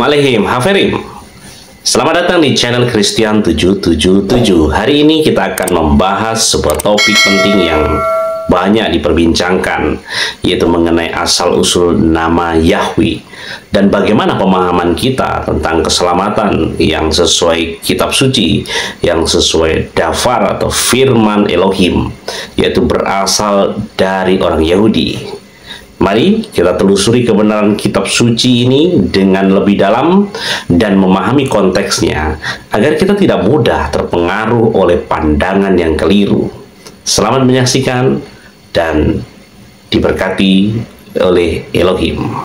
Shalom Aleihim Haferim. Selamat datang di channel Christian 777. Hari ini kita akan membahas sebuah topik penting yang banyak diperbincangkan, yaitu mengenai asal-usul nama Yahweh dan bagaimana pemahaman kita tentang keselamatan yang sesuai kitab suci, yang sesuai dafar atau firman Elohim, yaitu berasal dari orang Yahudi. Mari kita telusuri kebenaran kitab suci ini dengan lebih dalam dan memahami konteksnya agar kita tidak mudah terpengaruh oleh pandangan yang keliru. Selamat menyaksikan dan diberkati oleh Elohim.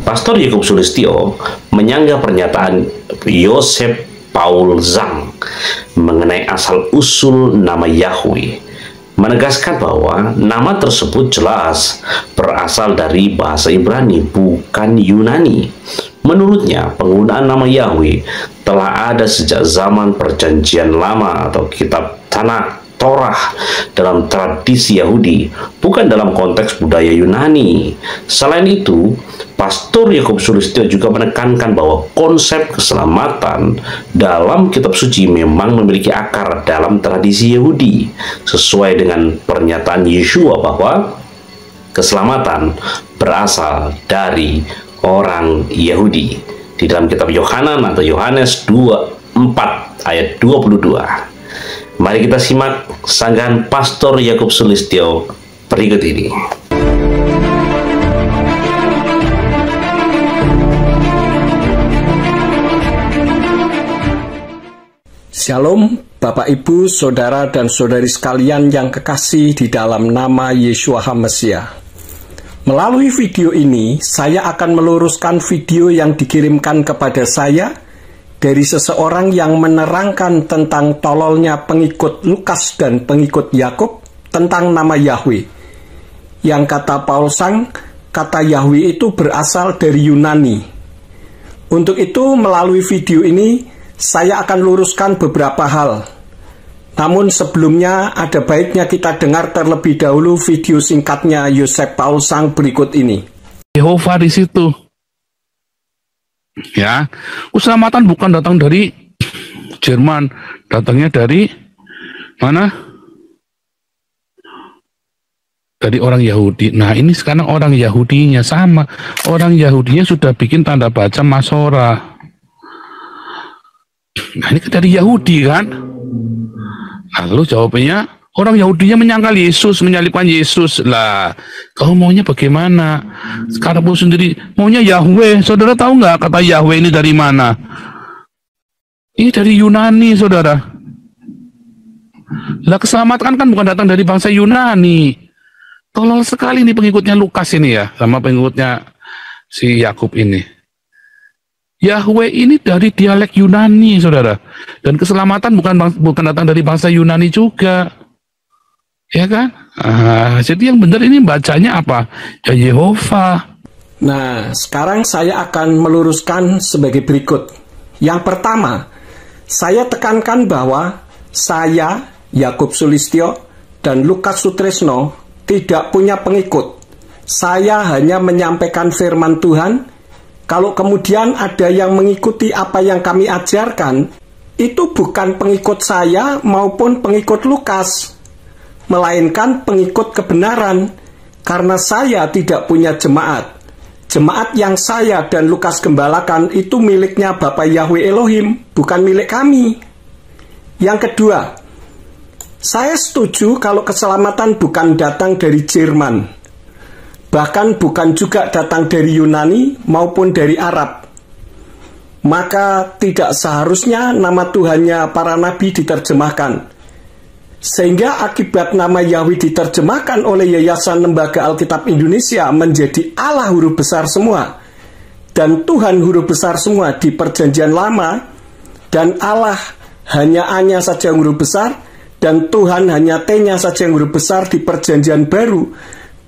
Pastor Yakub Sulistyo menyanggah pernyataan Yosef Paul Zhang mengenai asal-usul nama Yahweh, menegaskan bahwa nama tersebut jelas berasal dari bahasa Ibrani, bukan Yunani. Menurutnya, penggunaan nama Yahweh telah ada sejak zaman Perjanjian Lama atau kitab Tanakh, Torah, dalam tradisi Yahudi, bukan dalam konteks budaya Yunani. Selain itu, Pastor Yakub Sulistyo juga menekankan bahwa konsep keselamatan dalam kitab suci memang memiliki akar dalam tradisi Yahudi, sesuai dengan pernyataan Yeshua bahwa keselamatan berasal dari orang Yahudi di dalam kitab Yohanan atau Yohanes 24 ayat 22. Mari kita simak sanggahan Pastor Yakub Sulistyo berikut ini. Shalom, Bapak Ibu, Saudara dan Saudari sekalian yang kekasih di dalam nama Yeshua HaMasiah. Melalui video ini, saya akan meluruskan video yang dikirimkan kepada saya dari seseorang yang menerangkan tentang tololnya pengikut Lukas dan pengikut Yakub tentang nama Yahweh. Yang kata Paul Zhang, kata Yahweh itu berasal dari Yunani. Untuk itu, melalui video ini, saya akan luruskan beberapa hal. Namun sebelumnya, ada baiknya kita dengar terlebih dahulu video singkatnya Yosef Paul Zhang berikut ini. Yehova di situ. Ya, keselamatan bukan datang dari Jerman, datangnya dari mana? Dari orang Yahudi. Nah, ini sekarang orang Yahudinya sama. Orang Yahudinya sudah bikin tanda baca Masorah. Nah, ini dari Yahudi kan? Lalu jawabannya, orang Yahudinya menyangkal Yesus, menyalibkan Yesus. Lah, kau maunya bagaimana? Sekarang pun sendiri maunya Yahweh. Saudara tahu nggak kata Yahweh ini dari mana? Ini dari Yunani, saudara. Lah, keselamatan kan bukan datang dari bangsa Yunani. Tolol sekali nih pengikutnya Lukas ini ya, sama pengikutnya si Yakub ini. Yahweh ini dari dialek Yunani, saudara. Dan keselamatan bukan datang dari bangsa Yunani juga. Ya kan? Jadi yang benar ini bacanya apa? Ya Yehova. Nah, sekarang saya akan meluruskan sebagai berikut. Yang pertama, saya tekankan bahwa saya, Yakub Sulistyo, dan Lukas Sutrisno tidak punya pengikut. Saya hanya menyampaikan firman Tuhan. Kalau kemudian ada yang mengikuti apa yang kami ajarkan, itu bukan pengikut saya maupun pengikut Lukas, melainkan pengikut kebenaran, karena saya tidak punya jemaat. Jemaat yang saya dan Lukas gembalakan itu miliknya Bapa Yahweh Elohim, bukan milik kami. Yang kedua, saya setuju kalau keselamatan bukan datang dari Jerman, bahkan bukan juga datang dari Yunani maupun dari Arab. Maka tidak seharusnya nama Tuhannya para nabi diterjemahkan. Sehingga akibat nama Yahweh diterjemahkan oleh Yayasan Lembaga Alkitab Indonesia menjadi Allah huruf besar semua dan Tuhan huruf besar semua di Perjanjian Lama, dan Allah hanya A-nya saja huruf besar dan Tuhan hanya T-nya saja huruf besar di Perjanjian Baru,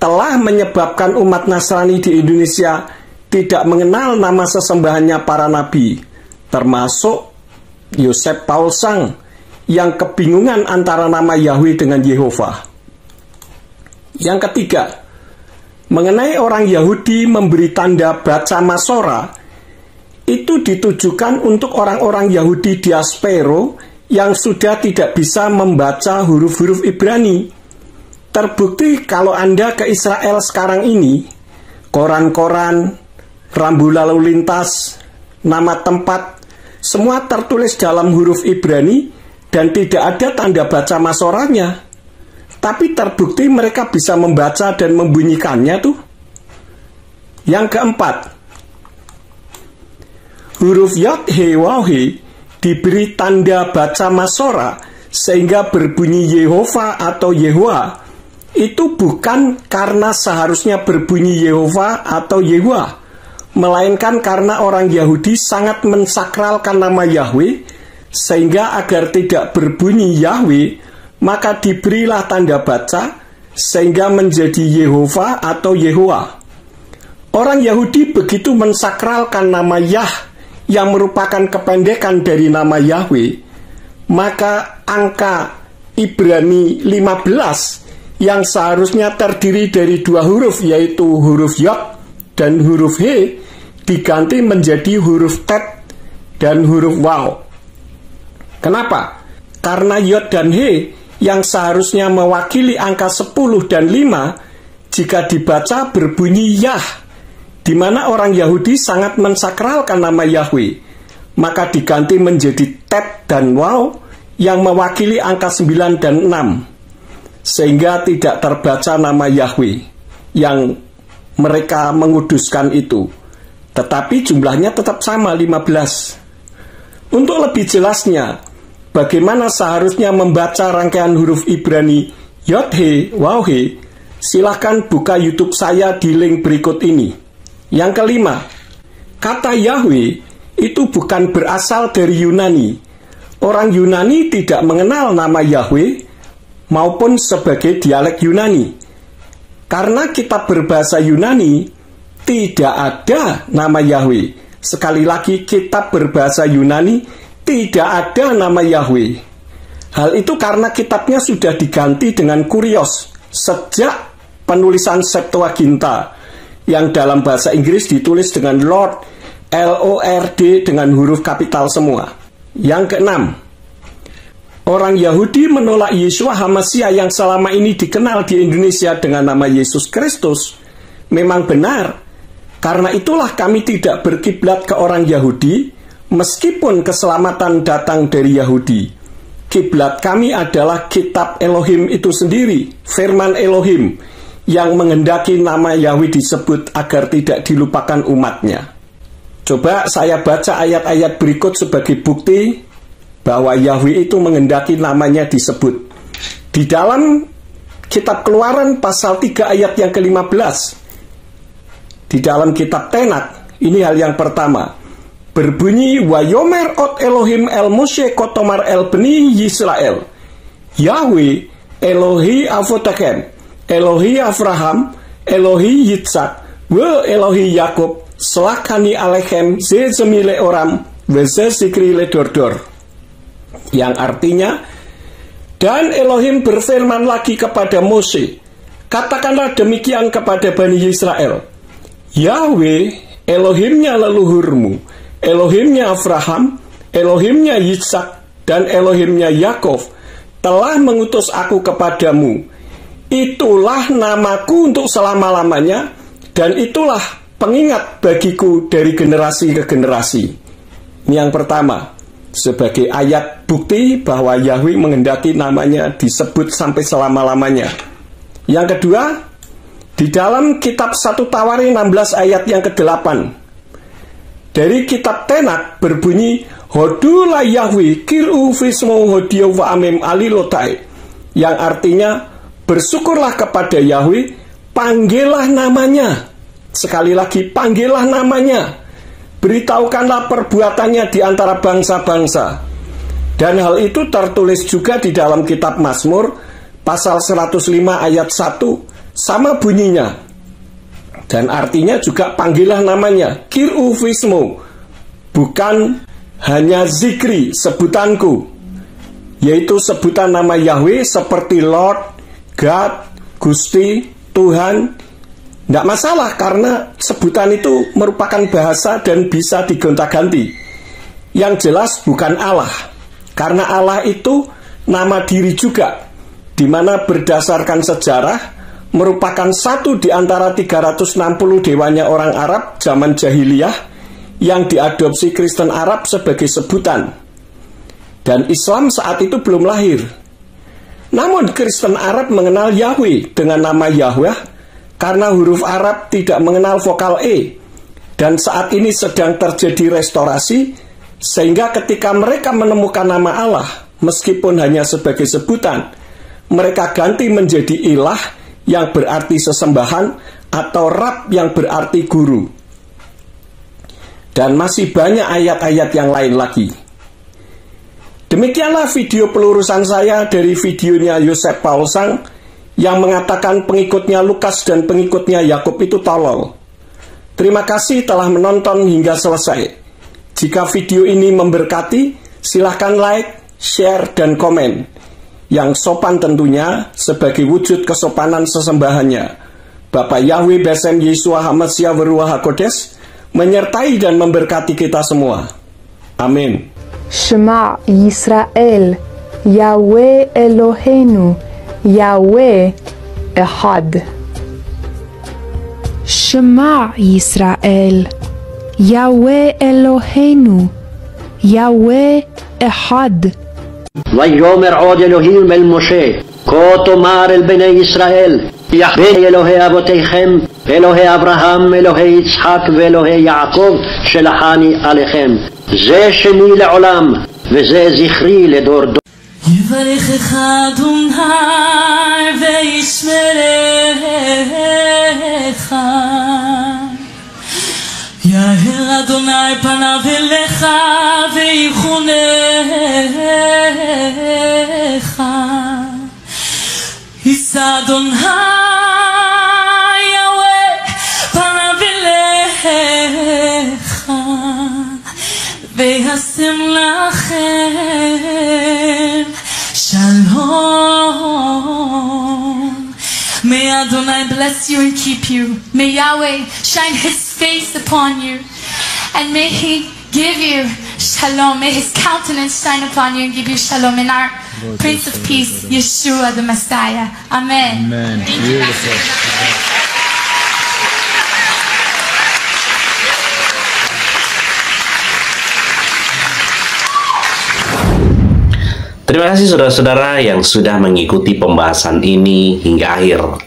telah menyebabkan umat Nasrani di Indonesia tidak mengenal nama sesembahannya para nabi, termasuk Yosef Paul Zhang yang kebingungan antara nama Yahweh dengan Yehova. Yang ketiga, mengenai orang Yahudi memberi tanda baca Masora, itu ditujukan untuk orang-orang Yahudi diaspora yang sudah tidak bisa membaca huruf-huruf Ibrani. Terbukti kalau Anda ke Israel sekarang ini, koran-koran, rambu lalu lintas, nama tempat, semua tertulis dalam huruf Ibrani dan tidak ada tanda baca Masoranya. Tapi terbukti mereka bisa membaca dan membunyikannya tuh. Yang keempat, huruf Yod He Waw He diberi tanda baca Masora sehingga berbunyi Yehova atau Yehowa. Itu bukan karena seharusnya berbunyi Yehova atau Yehowa, melainkan karena orang Yahudi sangat mensakralkan nama Yahweh, sehingga agar tidak berbunyi Yahweh, maka diberilah tanda baca sehingga menjadi Yehova atau Yehowa. Orang Yahudi begitu mensakralkan nama Yah yang merupakan kependekan dari nama Yahweh, maka angka Ibrani 15 yang seharusnya terdiri dari dua huruf, yaitu huruf Yod dan huruf He, diganti menjadi huruf Tet dan huruf Waw. Kenapa? Karena Yod dan He yang seharusnya mewakili angka 10 dan 5 jika dibaca berbunyi Yah, di mana orang Yahudi sangat mensakralkan nama Yahweh, maka diganti menjadi Tet dan Waw yang mewakili angka 9 dan 6, sehingga tidak terbaca nama Yahweh yang mereka menguduskan itu. Tetapi jumlahnya tetap sama, 15. Untuk lebih jelasnya, bagaimana seharusnya membaca rangkaian huruf Ibrani Yod He Waw He, silahkan buka YouTube saya di link berikut ini. Yang kelima, kata Yahweh itu bukan berasal dari Yunani. Orang Yunani tidak mengenal nama Yahweh maupun sebagai dialek Yunani. Karena kitab berbahasa Yunani tidak ada nama Yahweh. Sekali lagi, kitab berbahasa Yunani tidak ada nama Yahweh. Hal itu karena kitabnya sudah diganti dengan Kurios sejak penulisan Septuaginta, yang dalam bahasa Inggris ditulis dengan Lord, L-O-R-D dengan huruf kapital semua. Yang keenam, orang Yahudi menolak Yeshua HaMashiach yang selama ini dikenal di Indonesia dengan nama Yesus Kristus. Memang benar, karena itulah kami tidak berkiblat ke orang Yahudi, meskipun keselamatan datang dari Yahudi. Kiblat kami adalah kitab Elohim itu sendiri, firman Elohim, yang menghendaki nama Yahweh disebut agar tidak dilupakan umatnya. Coba saya baca ayat-ayat berikut sebagai bukti bahwa Yahweh itu menghendaki namanya disebut. Di dalam kitab Keluaran pasal 3 ayat yang ke-15, di dalam kitab Tenak, ini hal yang pertama, berbunyi, Wayomer ot Elohim el Moshe kotomar el bni Yisrael, Yahweh Elohi Avotakem, Elohi Avraham, Elohi Yitzhak, Wa Elohi Yakub, Selakani Alechem ze zemile oram, Weze sikri le dordor. Yang artinya, dan Elohim berfirman lagi kepada Mose, katakanlah demikian kepada Bani Israel, Yahweh Elohimnya leluhurmu, Elohimnya Abraham, Elohimnya Yitzhak, dan Elohimnya Yakov telah mengutus aku kepadamu. Itulah namaku untuk selama-lamanya, dan itulah pengingat bagiku dari generasi ke generasi. Ini yang pertama, sebagai ayat bukti bahwa Yahweh menghendaki namanya disebut sampai selama-lamanya. Yang kedua, di dalam kitab 1 Tawari 16 ayat yang ke-8, dari kitab Tenak berbunyi, Hodula Yahweh kir'u fismo hodio wa amim alilotai, yang artinya, bersyukurlah kepada Yahweh, panggillah namanya. Sekali lagi, panggillah namanya. Beritahukanlah perbuatannya di antara bangsa-bangsa. Dan hal itu tertulis juga di dalam kitab Mazmur pasal 105 ayat 1, sama bunyinya. Dan artinya juga panggillah namanya, kir'u fismo, bukan hanya zikri, sebutanku, yaitu sebutan nama Yahweh seperti Lord, God, Gusti, Tuhan, tidak masalah karena sebutan itu merupakan bahasa dan bisa digonta-ganti. Yang jelas bukan Allah, karena Allah itu nama diri juga, di mana berdasarkan sejarah merupakan satu di antara 360 dewanya orang Arab zaman jahiliyah yang diadopsi Kristen Arab sebagai sebutan. Dan Islam saat itu belum lahir. Namun Kristen Arab mengenal Yahweh dengan nama Yahweh karena huruf Arab tidak mengenal vokal E. Dan saat ini sedang terjadi restorasi, sehingga ketika mereka menemukan nama Allah, meskipun hanya sebagai sebutan, mereka ganti menjadi ilah yang berarti sesembahan atau Rab yang berarti guru. Dan masih banyak ayat-ayat yang lain lagi. Demikianlah video pelurusan saya dari videonya Yosef Paul Zhang yang mengatakan pengikutnya Lukas dan pengikutnya Yakub itu tolol. Terima kasih telah menonton hingga selesai. Jika video ini memberkati, silahkan like, share, dan komen. Yang sopan tentunya sebagai wujud kesopanan sesembahannya. Bapak Yahweh Besem Yeshua HaMashiach Beruah HaKodesh menyertai dan memberkati kita semua. Amin. Shema Yisrael, Yahweh Eloheinu, Yahweh Echad. Shema Yisrael, Yahweh Eloheinu, Yahweh Echad. ויאמר עוד אלוהים אל משה, כה תאמר אל בני ישראל, יחווה אלוהי אבותיכם, אלוהי אברהם, אלוהי יצחק ואלוהי יעקב, שלחני עליכם. זה שמי לעולם, וזה זכרי לדור דור. יברכך אדוני וישמרך. יאר אדוני פניו אליך ויחונך. יישא אדוני יהוה פניו אליך וישם לכם shalom. May Adonai bless you and keep you. May Yahweh shine His face upon you, and may He give you shalom. May His countenance shine upon you and give you shalom. In our Prince of Peace, Yeshua the Messiah. Amen. Amen. Beautiful. Terima kasih saudara-saudara yang sudah mengikuti pembahasan ini hingga akhir.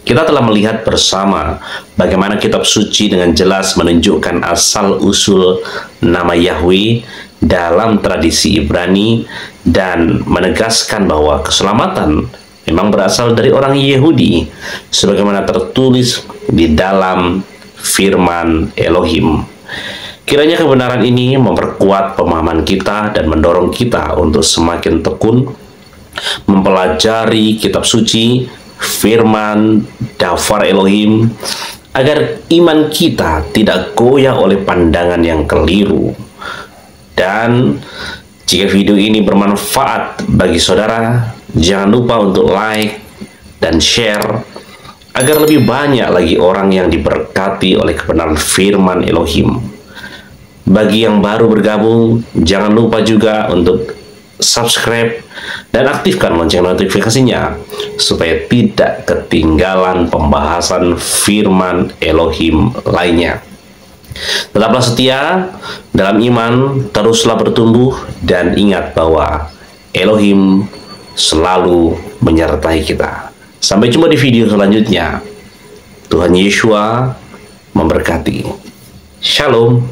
Kita telah melihat bersama bagaimana kitab suci dengan jelas menunjukkan asal-usul nama Yahweh dalam tradisi Ibrani dan menegaskan bahwa keselamatan memang berasal dari orang Yahudi sebagaimana tertulis di dalam firman Elohim. Kiranya kebenaran ini memperkuat pemahaman kita dan mendorong kita untuk semakin tekun mempelajari kitab suci, firman, dafar Elohim, agar iman kita tidak goyah oleh pandangan yang keliru. Dan jika video ini bermanfaat bagi saudara, jangan lupa untuk like dan share agar lebih banyak lagi orang yang diberkati oleh kebenaran firman Elohim. Bagi yang baru bergabung, jangan lupa juga untuk subscribe dan aktifkan lonceng notifikasinya supaya tidak ketinggalan pembahasan firman Elohim lainnya. Tetaplah setia dalam iman, teruslah bertumbuh, dan ingat bahwa Elohim selalu menyertai kita. Sampai jumpa di video selanjutnya. Tuhan Yeshua memberkati. Shalom.